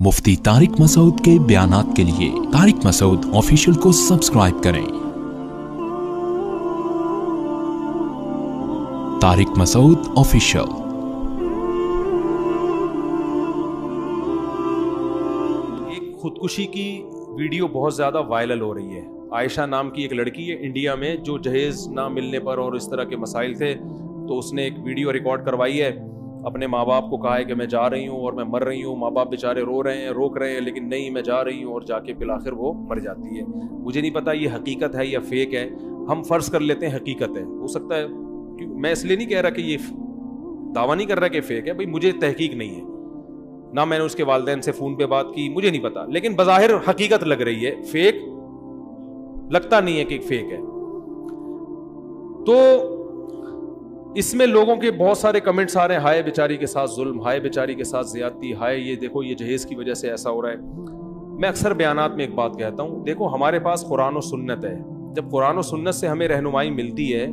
مفتی طارق مسعود کے بیانات کے لیے طارق مسعود آفیشیل کو سبسکرائب کریں۔ طارق مسعود آفیشیل۔ ایک خودکشی کی ویڈیو بہت زیادہ وائرل ہو رہی ہے۔ عائشہ نام کی ایک لڑکی ہے انڈیا میں، جو جہیز نہ ملنے پر اور اس طرح کے مسائل تھے تو اس نے ایک ویڈیو ریکارڈ کروائی ہے، اپنے ماں باپ کو کہا ہے کہ میں جا رہی ہوں اور میں مر رہی ہوں۔ ماں باپ بیچارے رو رہے ہیں، روک رہے ہیں، لیکن نہیں میں جا رہی ہوں، اور جا کے بالآخر وہ مر جاتی ہے۔ مجھے نہیں پتا یہ حقیقت ہے یا فیک ہے، ہم فرض کر لیتے ہیں حقیقت ہے، ہو سکتا ہے، میں اس لیے نہیں کہہ رہا کہ یہ دعویٰ نہیں کر رہا کہ فیک ہے، بھائی مجھے تحقیق نہیں ہے، نہ میں نے اس کے والدین سے فون پہ بات کی، مجھے نہیں پتا، لیکن بظاہر حقیقت لگ رہی ہے، فیک لگتا نہیں ہے کہ فیک ہے۔ تو اس میں لوگوں کے بہت سارے کمنٹس آ رہے ہیں، ہائے بیچاری کے ساتھ ظلم، ہائے بیچاری کے ساتھ زیادتی، ہائے یہ دیکھو یہ جہیز کی وجہ سے ایسا ہو رہا ہے۔ میں اکثر بیانات میں ایک بات کہتا ہوں، دیکھو ہمارے پاس قرآن و سنت ہے، جب قرآن و سنت سے ہمیں رہنمائی ملتی ہے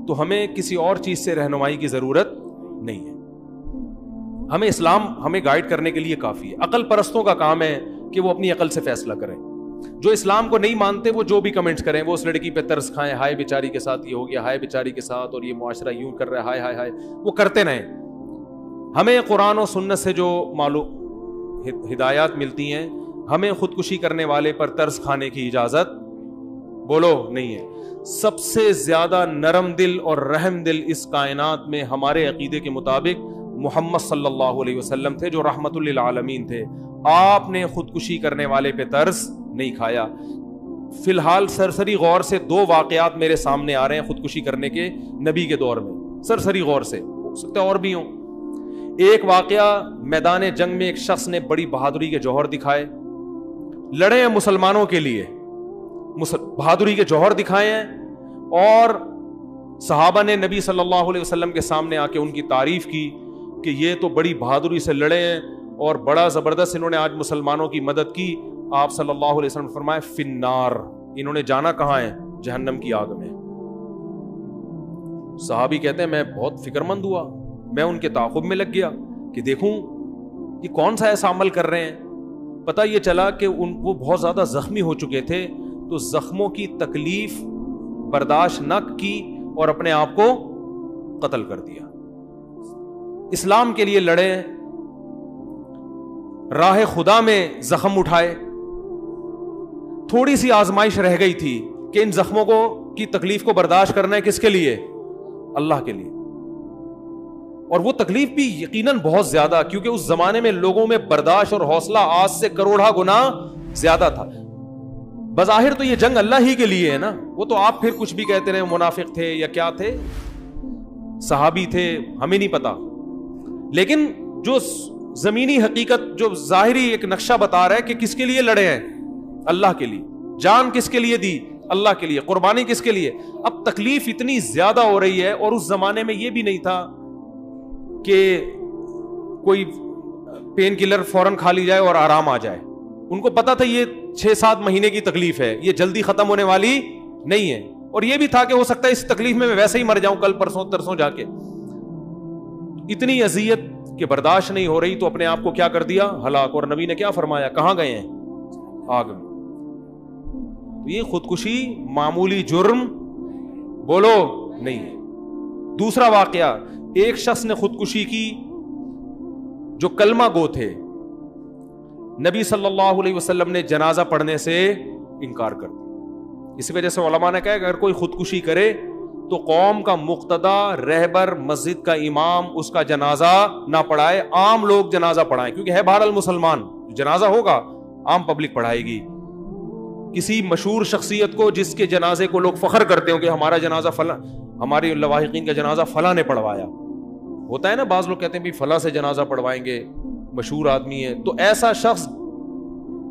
تو ہمیں کسی اور چیز سے رہنمائی کی ضرورت نہیں ہے۔ ہمیں اسلام ہمیں گائیڈ کرنے کے لیے کافی ہے۔ عقل پرستوں کا کام ہے کہ وہ اپنی عقل سے فیصلہ کریں، جو اسلام کو نہیں مانتے وہ جو بھی کمنٹس کریں، وہ اس لڑکی پہ ترس کھائیں، ہائے بیچاری کے ساتھ یہ ہو گیا، ہائے بیچاری کے ساتھ، اور یہ معاشرہ یوں کر رہا ہے، ہائے ہائے ہائے، وہ کرتے رہیں۔ ہمیں قرآن و سنت سے جو معلوم ہدایات ملتی ہیں، ہمیں خودکشی کرنے والے پر ترس کھانے کی اجازت بولو نہیں ہے۔ سب سے زیادہ نرم دل اور رحم دل اس کائنات میں ہمارے عقیدے کے مطابق محمد صلی اللہ علیہ وسلم تھے، جو رحمت للعالمین تھے۔ آپ نے خودکشی کرنے والے پہ ترس نہیں کھایا۔ فی الحال سرسری غور سے دو واقعات میرے سامنے آ رہے ہیں خودکشی کرنے کے نبی کے دور میں، سرسری غور سے، ہو سکتا ہے اور بھی ہوں۔ ایک واقعہ، میدان جنگ میں ایک شخص نے بڑی بہادری کے جوہر دکھائے، لڑے ہیں مسلمانوں کے لیے، بہادری کے جوہر دکھائے ہیں، اور صحابہ نے نبی صلی اللہ علیہ وسلم کے سامنے آ کے ان کی تعریف کی کہ یہ تو بڑی بہادری سے لڑے ہیں اور بڑا زبردست انہوں نے آج مسلمانوں کی مدد کی۔ آپ صلی اللہ علیہ وسلم فرمائے فی النار، انہوں نے جانا کہاں ہے؟ جہنم کی آگ میں۔ صحابی کہتے ہیں میں بہت فکر مند ہوا، میں ان کے تعاقب میں لگ گیا کہ دیکھوں یہ کون سا ایسا عمل کر رہے ہیں۔ پتہ یہ چلا کہ وہ بہت زیادہ زخمی ہو چکے تھے، تو زخموں کی تکلیف برداشت نہ کی اور اپنے آپ کو قتل کر دیا۔ اسلام کے لیے لڑے، راہ خدا میں زخم اٹھائے، تھوڑی سی آزمائش رہ گئی تھی کہ ان زخموں کو کی تکلیف کو برداشت کرنا ہے کس کے لیے؟ اللہ کے لیے۔ اور وہ تکلیف بھی یقیناً بہت زیادہ، کیونکہ اس زمانے میں لوگوں میں برداشت اور حوصلہ آج سے کروڑا گنا زیادہ تھا۔ بظاہر تو یہ جنگ اللہ ہی کے لیے ہے نا، وہ تو آپ پھر کچھ بھی کہتے رہے، منافق تھے یا کیا تھے، صحابی تھے، ہمیں نہیں پتا، لیکن جو زمینی حقیقت، جو ظاہری ایک نقشہ بتا رہا ہے کہ کس کے لیے لڑے ہیں؟ اللہ کے لیے۔ جان کس کے لیے دی؟ اللہ کے لیے۔ قربانی کس کے لیے؟ اب تکلیف اتنی زیادہ ہو رہی ہے، اور اس زمانے میں یہ بھی نہیں تھا کہ کوئی پین کلر فوراً کھا لی جائے اور آرام آ جائے۔ ان کو پتا تھا یہ 6-7 مہینے کی تکلیف ہے، یہ جلدی ختم ہونے والی نہیں ہے، اور یہ بھی تھا کہ ہو سکتا ہے اس تکلیف میں ویسے ہی مر جاؤں کل پرسوں ترسوں جا کے۔ اتنی اذیت کہ برداشت نہیں ہو رہی، تو اپنے آپ کو کیا کر دیا؟ ہلاک۔ اور نبی نے کیا فرمایا؟ کہاں گئے ہیں؟ آگ میں۔ تو یہ خودکشی معمولی جرم بولو نہیں ہے۔ دوسرا واقعہ، ایک شخص نے خودکشی کی جو کلمہ گو تھے، نبی صلی اللہ علیہ وسلم نے جنازہ پڑھنے سے انکار کر دیا۔ اس وجہ سے علماء نے کہا کہ اگر کوئی خودکشی کرے تو قوم کا مقتدا، رہبر، مسجد کا امام اس کا جنازہ نہ پڑھائے، عام لوگ جنازہ پڑھائیں، کیونکہ ہے بہرحال مسلمان، جنازہ ہوگا عام پبلک پڑھائے گی۔ کسی مشہور شخصیت کو جس کے جنازے کو لوگ فخر کرتے ہوں کہ ہمارا جنازہ فلاں، ہماری لواحقین کا جنازہ فلاں نے پڑھوایا، ہوتا ہے نا، بعض لوگ کہتے ہیں بھی فلاں سے جنازہ پڑھوائیں گے، مشہور آدمی ہے، تو ایسا شخص،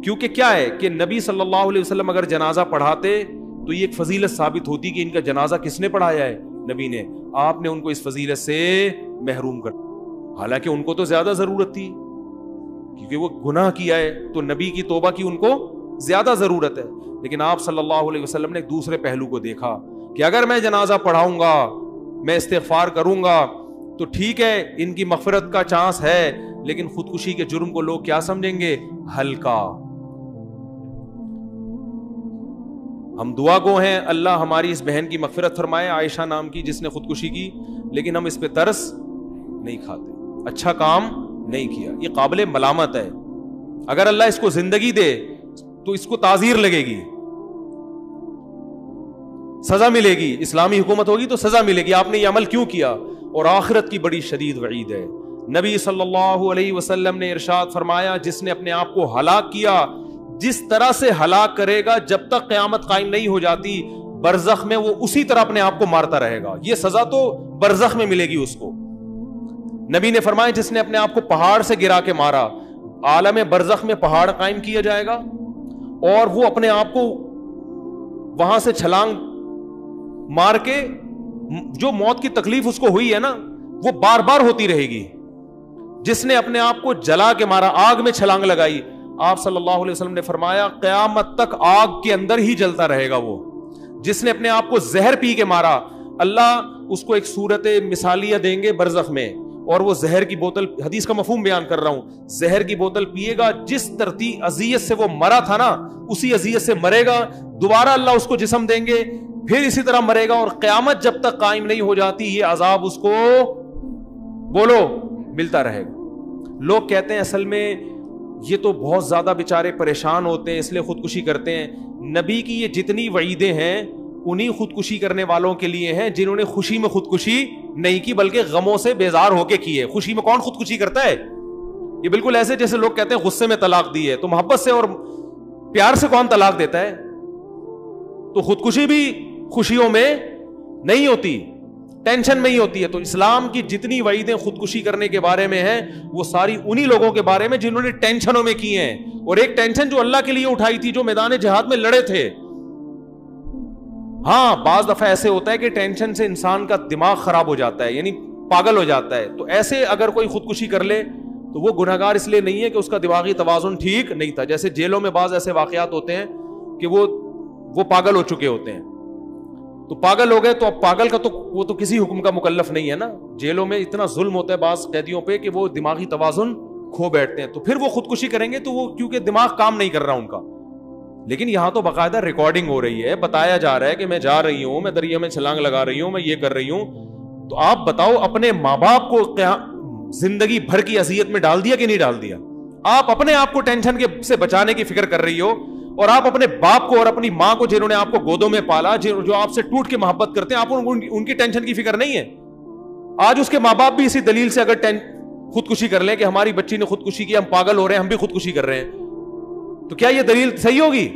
کیونکہ کیا ہے کہ نبی صلی اللہ علیہ وسلم اگر جنازہ پڑھاتے تو یہ ایک فضیلت ثابت ہوتی کہ ان کا جنازہ کس نے پڑھایا ہے؟ نبی نے۔ آپ نے ان کو اس فضیلت سے محروم کر، حالانکہ ان کو تو زیادہ ضرورت تھی، کیونکہ وہ گناہ کیا ہے، تو نبی کی توبہ کی ان کو زیادہ ضرورت ہے۔ لیکن آپ صلی اللہ علیہ وسلم نے ایک دوسرے پہلو کو دیکھا کہ اگر میں جنازہ پڑھاؤں گا، میں استغفار کروں گا، تو ٹھیک ہے ان کی مغفرت کا چانس ہے، لیکن خودکشی کے جرم کو لوگ کیا سمجھیں گے؟ ہلکا. ہم دعا گو ہیں اللہ ہماری اس بہن کی مغفرت فرمائے، عائشہ نام کی جس نے خودکشی کی، لیکن ہم اس پہ ترس نہیں کھاتے، اچھا کام نہیں کیا. یہ قابل ملامت ہے. اگر اللہ اس کو زندگی دے تو اس کو تعزیر لگے گی، سزا ملے گی. اسلامی حکومت ہوگی تو سزا ملے گی، آپ نے یہ عمل کیوں کیا. اور آخرت کی بڑی شدید وعید ہے. نبی صلی اللہ علیہ وسلم نے ارشاد فرمایا جس نے اپنے آپ کو ہلاک کیا، جس طرح سے ہلاک کرے گا جب تک قیامت قائم نہیں ہو جاتی، برزخ میں وہ اسی طرح اپنے آپ کو مارتا رہے گا. یہ سزا تو برزخ میں ملے گی اس کو. نبی نے فرمایا جس نے اپنے آپ کو پہاڑ سے گرا کے مارا، عالم برزخ میں پہاڑ قائم کیا جائے گا اور وہ اپنے آپ کو وہاں سے چھلانگ مار کے جو موت کی تکلیف اس کو ہوئی ہے نا وہ بار بار ہوتی رہے گی. جس نے اپنے آپ کو جلا کے مارا، آگ میں چھلانگ لگائی، آپ صلی اللہ علیہ وسلم نے فرمایا قیامت تک آگ کے اندر ہی جلتا رہے گا وہ. جس نے اپنے آپ کو زہر پی کے مارا، اللہ اس کو ایک صورت مثالیہ دیں گے برزخ میں، اور وہ زہر کی بوتل، حدیث کا مفہوم بیان کر رہا ہوں، زہر کی بوتل پیے گا، جس ترتیب اذیت سے وہ مرا تھا نا اسی اذیت سے مرے گا. دوبارہ اللہ اس کو جسم دیں گے، پھر اسی طرح مرے گا، اور قیامت جب تک قائم نہیں ہو جاتی یہ عذاب اس کو بولو ملتا رہے گا. لوگ کہتے ہیں اصل میں یہ تو بہت زیادہ بیچارے پریشان ہوتے ہیں اس لیے خودکشی کرتے ہیں. نبی کی یہ جتنی وعیدیں ہیں انہی خودکشی کرنے والوں کے لیے ہیں جنہوں نے خوشی میں خودکشی نہیں کی بلکہ غموں سے بیزار ہو کے کی ہے. خوشی میں کون خودکشی کرتا ہے؟ یہ بالکل ایسے جیسے لوگ کہتے ہیں غصے میں طلاق دی ہے، تو محبت سے اور پیار سے کون طلاق دیتا ہے؟ تو خودکشی بھی خوشیوں میں نہیں ہوتی، ٹینشن میں ہی ہوتی ہے. تو اسلام کی جتنی وعیدیں خودکشی کرنے کے بارے میں ہیں وہ ساری انہی لوگوں کے بارے میں جنہوں نے ٹینشنوں میں کی ہیں. اور ایک ٹینشن جو اللہ کے لیے اٹھائی تھی، جو میدان جہاد میں لڑے تھے. ہاں بعض دفعہ ایسے ہوتا ہے کہ ٹینشن سے انسان کا دماغ خراب ہو جاتا ہے، یعنی پاگل ہو جاتا ہے. تو ایسے اگر کوئی خودکشی کر لے تو وہ گناہگار اس لیے نہیں ہے کہ اس کا دماغی توازن ٹھیک نہیں تھا. جیسے جیلوں میں بعض ایسے واقعات ہوتے ہیں کہ وہ پاگل ہو چکے ہوتے ہیں، تو پاگل ہو گئے تو اب پاگل کا تو وہ تو کسی حکم کا مکلف نہیں ہے نا. جیلوں میں اتنا ظلم ہوتا ہے بعض قیدیوں پہ کہ وہ دماغی توازن کھو بیٹھتے ہیں، تو پھر وہ خودکشی کریں گے تو وہ کیونکہ دماغ کام نہیں کر رہا ان کا. لیکن یہاں تو باقاعدہ ریکارڈنگ ہو رہی ہے، بتایا جا رہا ہے کہ میں جا رہی ہوں، میں دریا میں چھلانگ لگا رہی ہوں، میں یہ کر رہی ہوں. تو آپ بتاؤ اپنے ماں باپ کو زندگی بھر کی اذیت میں ڈال دیا کہ نہیں ڈال دیا؟ آپ اپنے آپ کو ٹینشن سے بچانے کی فکر کر رہی ہو، اور آپ اپنے باپ کو اور اپنی ماں کو جنہوں نے آپ کو گودوں میں پالا، جو آپ سے ٹوٹ کے محبت کرتے ہیں، آپ ان کی ٹینشن کی فکر نہیں ہے. آج اس کے ماں باپ بھی اسی دلیل سے اگر خودکشی کر لیں کہ ہماری بچی نے خودکشی کی، ہم پاگل ہو رہے ہیں، ہم بھی خودکشی کر رہے ہیں، تو کیا یہ دلیل صحیح ہوگی؟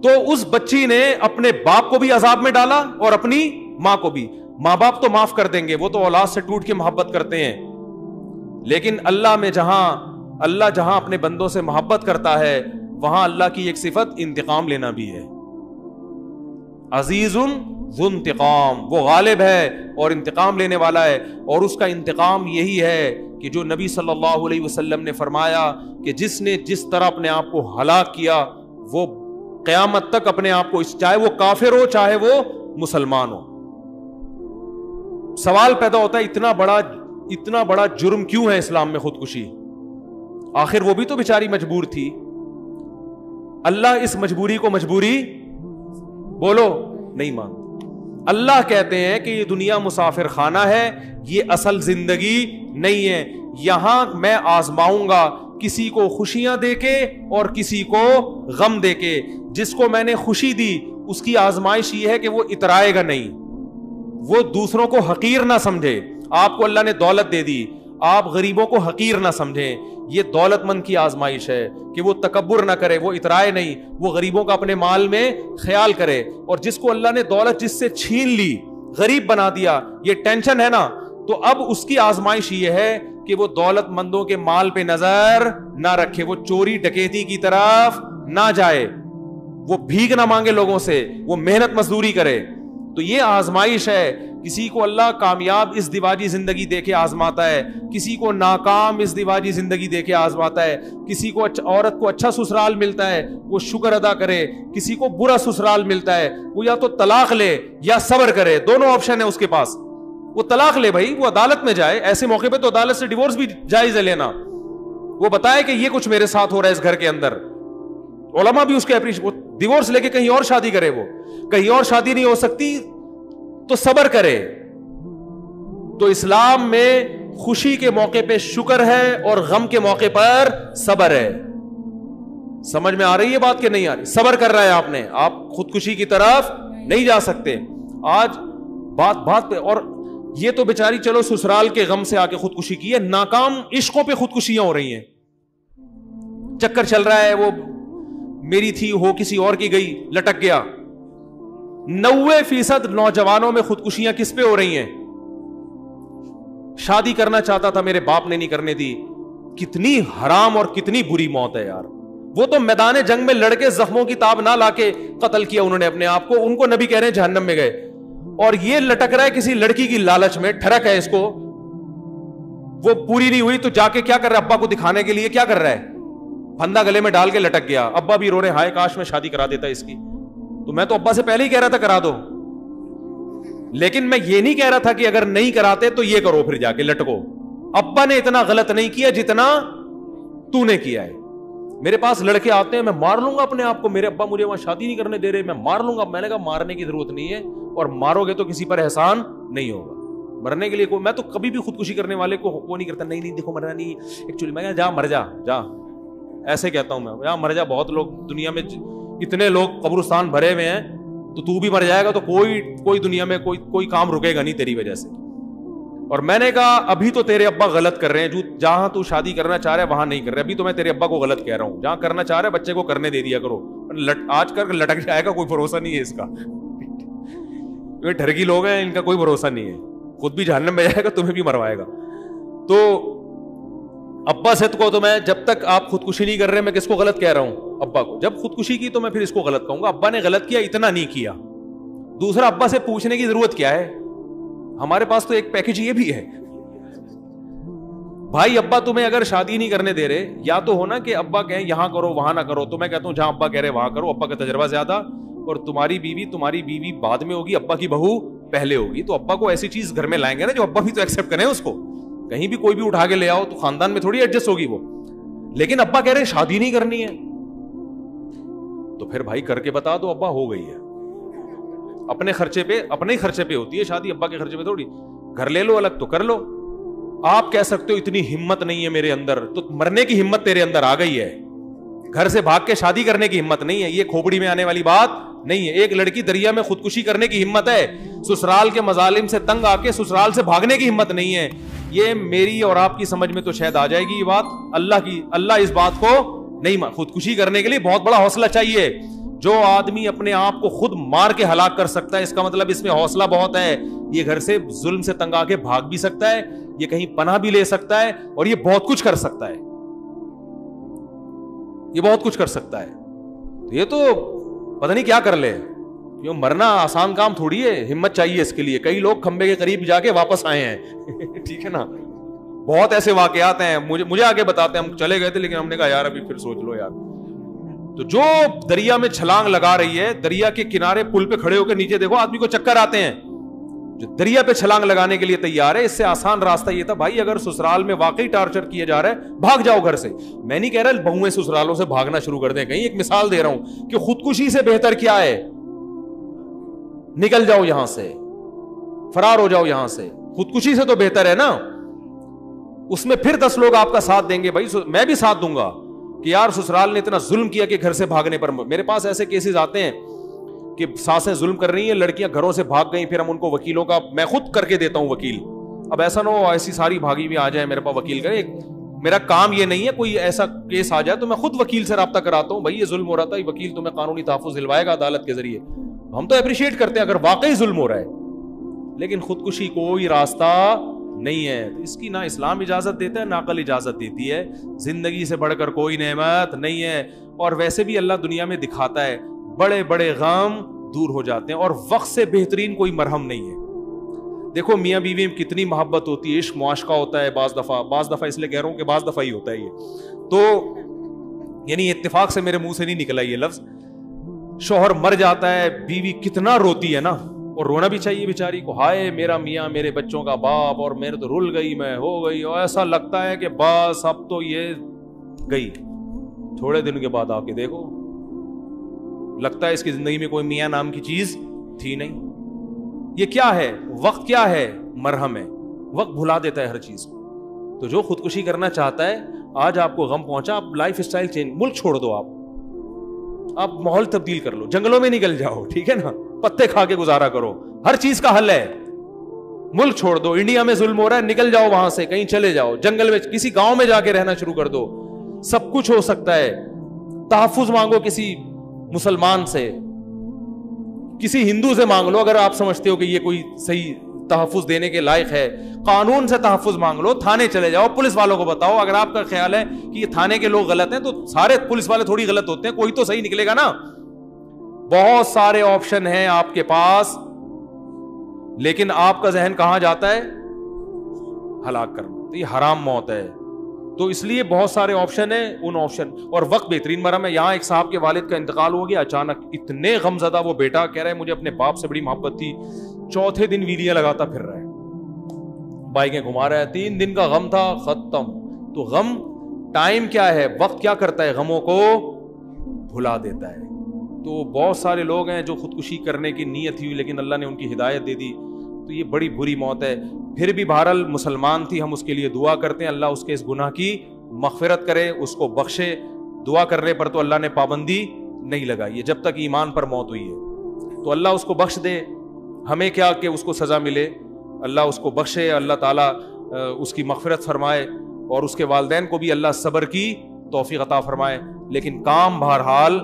تو اس بچی نے اپنے باپ کو بھی عذاب میں ڈالا اور اپنی ماں کو بھی. ماں باپ تو معاف کر دیں گے، وہ تو اولاد سے ٹوٹ کے محبت کرتے ہیں، لیکن اللہ جہاں اپنے بندوں سے محبت کرتا ہے وہاں اللہ کی ایک صفت انتقام لینا بھی ہے. عزیز ذو انتقام، وہ غالب ہے اور انتقام لینے والا ہے. اور اس کا انتقام یہی ہے کہ جو نبی صلی اللہ علیہ وسلم نے فرمایا کہ جس نے جس طرح اپنے آپ کو ہلاک کیا وہ قیامت تک اپنے آپ کو، چاہے وہ کافر ہو چاہے وہ مسلمان ہو. سوال پیدا ہوتا ہے اتنا بڑا جرم کیوں ہے اسلام میں خودکشی؟ آخر وہ بھی تو بیچاری مجبور تھی. اللہ اس مجبوری کو مجبوری بولو نہیں مانتا. اللہ کہتے ہیں کہ یہ دنیا مسافر خانہ ہے، یہ اصل زندگی نہیں ہے. یہاں میں آزماؤں گا کسی کو خوشیاں دے کے اور کسی کو غم دے کے. جس کو میں نے خوشی دی اس کی آزمائش یہ ہے کہ وہ اترائے گا نہیں، وہ دوسروں کو حقیر نہ سمجھے. آپ کو اللہ نے دولت دے دی، آپ غریبوں کو حقیر نہ سمجھیں. یہ دولت مند کی آزمائش ہے کہ وہ تکبر نہ کرے، وہ اترائے نہیں، وہ غریبوں کا اپنے مال میں خیال کرے. اور جس کو اللہ نے دولت جس سے چھین لی، غریب بنا دیا، یہ ٹینشن ہے نا، تو اب اس کی آزمائش یہ ہے کہ وہ دولت مندوں کے مال پہ نظر نہ رکھے، وہ چوری ڈکیتی کی طرف نہ جائے، وہ بھیک نہ مانگے لوگوں سے، وہ محنت مزدوری کرے. تو یہ آزمائش ہے. کسی کو اللہ کامیاب اس دیواجی زندگی دے کے آزماتا ہے، کسی کو ناکام اس دیواجی زندگی دے کے آزماتا ہے. کسی کو عورت کو اچھا سسرال ملتا ہے وہ شکر ادا کرے، کسی کو برا سسرال ملتا ہے وہ یا تو طلاق لے یا صبر کرے. دونوں آپشن ہے اس کے پاس. وہ طلاق لے بھائی, وہ عدالت میں جائے, ایسے موقع پہ تو عدالت سے ڈیورس بھی جائز ہے لینا. وہ بتائے کہ یہ کچھ میرے ساتھ ہو رہا ہے اس گھر کے اندر, علماء بھی اس کے وہ ڈیورس لے کے کہیں اور شادی کرے, وہ کہیں اور شادی نہیں ہو سکتی تو صبر کرے. تو اسلام میں خوشی کے موقع پہ شکر ہے اور غم کے موقع پر صبر ہے. سمجھ میں آ رہی ہے بات کہ نہیں آ رہی؟ صبر کر رہا ہے آپ نے, آپ خودکشی کی طرف نہیں جا سکتے. آج بات پہ, اور یہ تو بیچاری چلو سسرال کے غم سے آ کے خودکشی کی ہے, ناکام عشقوں پہ خودکشیاں ہو رہی ہیں. چکر چل رہا ہے, وہ میری تھی ہو کسی اور کی گئی, لٹک گیا. 90% نوجوانوں میں خودکشیاں کس پہ ہو رہی ہیں؟ شادی کرنا چاہتا تھا, میرے باپ نے نہیں کرنے دی. کتنی حرام اور کتنی بری موت ہے یار. وہ تو میدان جنگ میں لڑکے زخموں کی تاب نہ لا کے قتل کیا انہوں نے اپنے آپ کو, ان کو نبی کہہ رہے ہیں جہنم میں گئے. اور یہ لٹک رہا ہے کسی لڑکی کی لالچ میں, ٹھڑک ہے اس کو, وہ پوری نہیں ہوئی تو جا کے کیا کر رہا ہے, ابا کو دکھانے کے لیے کیا کر رہا ہے, پھندا گلے میں ڈال کے لٹک گیا. ابا بھی رو رہے, ہائے کاش میں شادی کرا دیتا اس کی. تو میں تو ابا سے پہلے ہی کہہ رہا تھا کرا دو, لیکن میں یہ نہیں کہہ رہا تھا کہ اگر نہیں کراتے تو یہ کرو, پھر جا کے لٹکو. ابا نے اتنا غلط نہیں کیا جتنا تو نے کیا ہے. میرے پاس لڑکے آتے ہیں, میں مار لوں گا اپنے آپ کو, میرے ابا مجھے وہاں شادی نہیں کرنے دے رہے, میں مار لوں گا. میں نے کہا مارنے کی ضرورت نہیں ہے, اور مارو گے تو کسی پر احسان نہیں ہوگا. مرنے کے لیے میں تو کبھی بھی خودکشی کرنے والے کو وہ نہیں کرتا, نہیں دیکھو مرنا نہیں ایکچولی. میں کہا جا مر جا, جا, ایسے کہتا ہوں میں, جا مر جا. بہت لوگ دنیا میں, اتنے لوگ قبرستان بھرے ہوئے ہیں, تو بھی مر جائے گا تو کوئی دنیا میں کوئی کام رکے گا نہیں تیری وجہ سے. اور میں نے کہا ابھی تو تیرے ابا غلط کر رہے ہیں, جہاں تو شادی کرنا چاہ رہا ہے وہاں نہیں کر رہے. ابھی تو میں تیرے ابا کو غلط کہہ رہا ہوں, جہاں کرنا چاہ رہا ہے بچے کو کرنے دے دیا کرو. آج کل لٹک جائے گا, کوئی بھروسہ نہیں ہے اس کا. یہ ٹھرکی لوگ ہیں, ان کا کوئی بھروسہ نہیں ہے, خود بھی جہنم میں جائے گا, تمہیں بھی مروائے گا. تو ابا سے کو تو میں, جب تک آپ خودکشی نہیں کر رہے, میں کس کو غلط کہہ رہا ہوں, ابا کو. جب خودکشی کی تو میں پھر اس کو غلط کہوں گا. ابا نے غلط کیا, اتنا نہیں کیا. دوسرا, ابا سے پوچھنے کی ضرورت کیا ہے, ہمارے پاس تو ایک پیکج یہ بھی ہے بھائی. ابا تمہیں اگر شادی نہیں کرنے دے رہے, یا تو ہونا کہ ابا کہیں یہاں کرو وہاں نہ کرو, تو میں کہتا ہوں جہاں ابا کہہ رہے وہاں کرو. ابا کا تجربہ زیادہ, اور تمہاری بیوی بعد میں ہوگی, ابا کی بہو پہلے ہوگی. تو ابا کو ایسی چیز گھر میں لائیں گے نا جو ابا بھی تو ایکسپٹ کریں اس کو. کہیں بھی کوئی بھی اٹھا کے لے آؤ تو خاندان میں تھوڑی ایڈجسٹ ہوگی وہ. لیکن ابا کہہ رہے شادی نہیں کرنی ہے, تو پھر بھائی کر کے بتا دو, ابا ہو گئی ہے. اپنے خرچے پہ, اپنے ہی خرچے پہ ہوتی ہے شادی, ابا کے خرچے پہ تھوڑی. گھر لے لو الگ تو کر لو. آپ کہہ سکتے ہو اتنی ہمت نہیں ہے میرے اندر, تو مرنے کی ہمت تیرے اندر آ گئی ہے, گھر سے بھاگ کے شادی کرنے کی ہمت نہیں ہے. یہ کھوپڑی میں آنے والی بات نہیں ہے. ایک لڑکی دریا میں خودکشی کرنے کی ہمت ہے, سسرال کے مظالم سے تنگ آ کے سسرال سے بھاگنے کی ہمت نہیں ہے. یہ میری اور آپ کی سمجھ میں تو شاید آ جائے گی یہ بات, اللہ اس بات کو نہیں. خودکشی کرنے کے لیے بہت بڑا حوصلہ چاہیے. جو آدمی اپنے آپ کو خود مار کے ہلاک کر سکتا ہے, اس کا مطلب اس میں حوصلہ بہت ہے. یہ گھر سے ظلم سے تنگ آ کے بھاگ بھی سکتا ہے, یہ کہیں پناہ بھی لے سکتا ہے, اور یہ بہت کچھ کر سکتا ہے, یہ بہت کچھ کر سکتا ہے. یہ تو پتہ نہیں کیا کر لے. یہ مرنا آسان کام تھوڑی ہے, ہمت چاہیے اس کے لیے. کئی لوگ کھمبے کے قریب جا کے واپس آئے ہیں ٹھیک ہے نا, بہت ایسے واقعات ہیں. مجھے آگے بتاتے ہیں, ہم چلے گئے تھے لیکن ہم نے کہا یار ابھی پھر سوچ لو یار. تو جو دریا میں چھلانگ لگا رہی ہے, دریا کے کنارے پل پہ کھڑے ہو کے نیچے دیکھو, آدمی کو چکر آتے ہیں. جو دریا پہ چھلانگ لگانے کے لیے تیار ہے, اس سے آسان راستہ یہ تھا بھائی اگر سسرال میں واقعی ٹارچر کیا جا رہا ہے, بھاگ جاؤ گھر سے. میں نہیں کہہ رہا بہویں سسرالوں سے بھاگنا شروع کر دیں, کہیں ایک مثال دے رہا ہوں کہ خودکشی سے بہتر کیا ہے, نکل جاؤ یہاں سے, فرار ہو جاؤ یہاں سے. خودکشی سے تو بہتر ہے نا. اس میں پھر 10 لوگ آپ کا ساتھ دیں گے, بھائی میں بھی ساتھ دوں گا کہ یار سسرال نے اتنا ظلم کیا کہ گھر سے بھاگنے پر. میرے پاس ایسے کیسز آتے ہیں کہ ساسیں ظلم کر رہی ہیں, لڑکیاں گھروں سے بھاگ گئیں, پھر ہم ان کو وکیلوں کا, میں خود کر کے دیتا ہوں وکیل. اب ایسا نہ ہو ایسی ساری بھاگی بھی آ جائے میرے پاس وکیل کرے. میرا کام یہ نہیں ہے, کوئی ایسا کیس آ جائے تو میں خود وکیل سے رابطہ کراتا ہوں, بھائی یہ ظلم ہو رہا تھا, یہ وکیل تمہیں قانونی تحفظ دلوائے گا عدالت کے ذریعے. ہم تو اپریشیٹ کرتے ہیں اگر واقعی ظلم ہو رہا ہے, لیکن خودکشی کوئی راستہ نہیں ہے. اس کی نہ اسلام اجازت دیتا ہے نہ عقل اجازت دیتی ہے. زندگی سے بڑھ کر کوئی نعمت نہیں ہے. اور ویسے بھی اللہ دنیا میں دکھاتا ہے بڑے بڑے غم دور ہو جاتے ہیں, اور وقت سے بہترین کوئی مرہم نہیں ہے. دیکھو میاں بیوی میں کتنی محبت ہوتی ہے, عشق معاشقہ ہوتا ہے, بعض دفعہ اس لیے کہہ رہا ہوں کہ بعض دفعہ ہی ہوتا ہے یہ تو, یعنی اتفاق سے میرے منہ سے نہیں نکلا یہ لفظ. شوہر مر جاتا ہے, بیوی کتنا روتی ہے نا, اور رونا بھی چاہیے بیچاری کو, ہائے میرا میاں, میرے بچوں کا باپ, اور میرے تو رل گئی, میں ہو گئی, اور ایسا لگتا ہے کہ بس اب تو یہ گئی. تھوڑے دن کے بعد آ کے دیکھو, لگتا ہے اس کی زندگی میں کوئی میاں نام کی چیز تھی نہیں. یہ کیا ہے؟ وقت کیا ہے؟ مرہم ہے. وقت بھلا دیتا ہے ہر چیز کو. تو جو خودکشی کرنا چاہتا ہے, آج آپ کو غم پہنچا, آپ لائف اسٹائل چینج, ملک چھوڑ دو, آپ ماحول تبدیل کر لو, جنگلوں میں نکل جاؤ, ٹھیک ہے نا, پتے کھا کے گزارا کرو, ہر چیز کا حل ہے. ملک چھوڑ دو, انڈیا میں ظلم ہو رہا ہے, نکل جاؤ وہاں سے, کہیں چلے جاؤ, جنگل میں, کسی گاؤں میں جا کے رہنا شروع کر دو. سب کچھ ہو سکتا ہے. تحفظ مانگو کسی مسلمان سے, کسی ہندو سے مانگ لو اگر آپ سمجھتے ہو کہ یہ کوئی صحیح تحفظ دینے کے لائق ہے. قانون سے تحفظ مانگ لو, تھانے چلے جاؤ, پولیس والوں کو بتاؤ. اگر آپ کا خیال ہے کہ یہ تھانے کے لوگ غلط ہیں تو سارے پولیس والے تھوڑی غلط ہوتے ہیں, کوئی تو صحیح نکلے گا نا. بہت سارے آپشن ہیں آپ کے پاس, لیکن آپ کا ذہن کہاں جاتا ہے؟ ہلاک کرنا. تو یہ حرام موت ہے. تو اس لیے بہت سارے آپشن ہیں, ان آپشن, اور وقت بہترین مرہم ہے. یہاں ایک صاحب کے والد کا انتقال ہو گیا اچانک, اتنے غم زدہ وہ بیٹا, کہہ رہے مجھے اپنے باپ سے بڑی محبت تھی, چوتھے دن ویلیاں لگاتا پھر رہا ہے, بائکیں گھما رہا ہے, 3 دن کا غم تھا, ختم. تو غم, ٹائم کیا ہے, وقت کیا کرتا ہے, غموں کو بھلا دیتا ہے. تو بہت سارے لوگ ہیں جو خودکشی کرنے کی نیت تھی لیکن اللہ نے ان کی ہدایت دے دی, تو یہ بڑی بری موت ہے. پھر بھی بہرحال مسلمان تھی, ہم اس کے لیے دعا کرتے ہیں, اللہ اس کے اس گناہ کی مغفرت کرے, اس کو بخشے. دعا کرنے پر تو اللہ نے پابندی نہیں لگائی ہے, جب تک ایمان پر موت ہوئی ہے. تو اللہ اس کو بخش دے, ہمیں کیا کہ اس کو سزا ملے, اللہ اس کو بخشے, اللہ تعالیٰ اس کی مغفرت فرمائے, اور اس کے والدین کو بھی اللہ صبر کی توفیق عطا فرمائے. لیکن کام بہرحال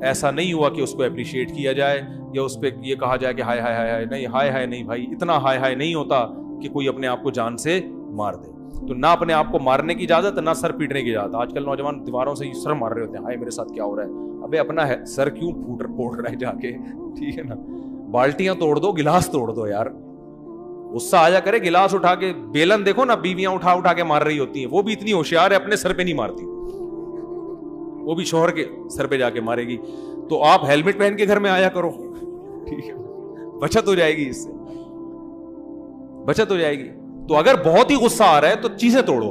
ایسا نہیں ہوا کہ اس کو اپریشیٹ کیا جائے یا اس پہ یہ کہا جائے کہ ہائے ہائے ہائے ہائے, نہیں, ہائے ہائے نہیں بھائی, اتنا ہائے ہائے نہیں ہوتا کہ کوئی اپنے آپ کو جان سے مار دے. تو نہ اپنے آپ کو مارنے کی اجازت, نہ سر پیٹنے کی اجازت. آج کل نوجوان دیواروں سے سر مار رہے ہوتے ہیں, ہائے میرے ساتھ کیا ہو رہا ہے. ابے اپنا سر کیوں پھوڑ رہا ہے جا کے, ٹھیک ہے نا. بالٹیاں توڑ دو, گلاس توڑ دو یار, غصہ آ جا کرے, گلاس اٹھا کے, بیلن دیکھو نا, بیویاں اٹھا کے مار رہی ہوتی ہیں, وہ بھی اتنی ہوشیار ہے, اپنے سر پہ نہیں مارتی, وہ بھی شوہر کے سر پہ جا کے مارے گی. تو آپ ہیلمٹ پہن کے گھر میں آیا کرو, ٹھیک ہے, بچت ہو جائے گی, اس سے بچت ہو جائے گی. تو اگر بہت ہی غصہ آ رہا ہے تو چیزیں توڑو.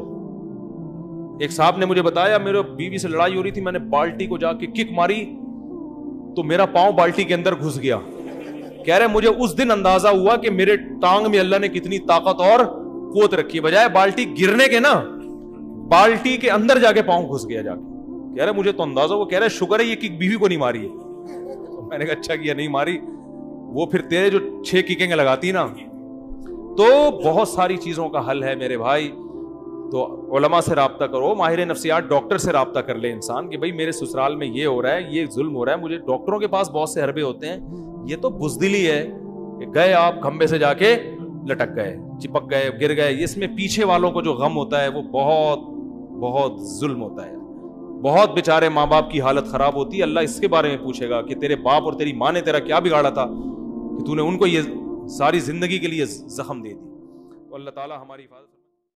ایک صاحب نے مجھے بتایا, میرے بیوی سے لڑائی ہو رہی تھی, میں نے بالٹی کو جا کے کک ماری تو میرا پاؤں بالٹی کے اندر گھس گیا. کہہ رہے مجھے اس دن اندازہ ہوا کہ میرے ٹانگ میں اللہ نے کتنی طاقت اور قوت رکھی ہے, بجائے بالٹی گرنے کے نا, بالٹی کے اندر جا کے پاؤں گھس گیا جا کے. کہہ رہے مجھے تو اندازہ, وہ کہہ رہے شکر ہے یہ کک بیوی کو نہیں ماری ہے. میں نے کہا اچھا کیا نہیں ماری, وہ پھر تیرے جو 6 ککیں لگاتی نا. تو بہت ساری چیزوں کا حل ہے میرے بھائی. تو علماء سے رابطہ کرو, ماہر نفسیات ڈاکٹر سے رابطہ کر لے انسان کہ بھائی میرے سسرال میں یہ ہو رہا ہے, یہ ظلم ہو رہا ہے مجھے. ڈاکٹروں کے پاس بہت سے حربے ہوتے ہیں, یہ تو بزدلی ہے کہ گئے آپ کھمبے سے جا کے لٹک گئے, چپک گئے, گر گئے. اس میں پیچھے والوں کو جو غم ہوتا ہے وہ بہت بہت ظلم ہوتا ہے. بہت بیچارے ماں باپ کی حالت خراب ہوتی ہے. اللہ اس کے بارے میں پوچھے گا کہ تیرے باپ اور تیری ماں نے تیرا کیا بگاڑا تھا کہ تو نے ان کو یہ ساری زندگی کے لیے زخم دے دی. تو اللہ تعالیٰ ہماری حفاظت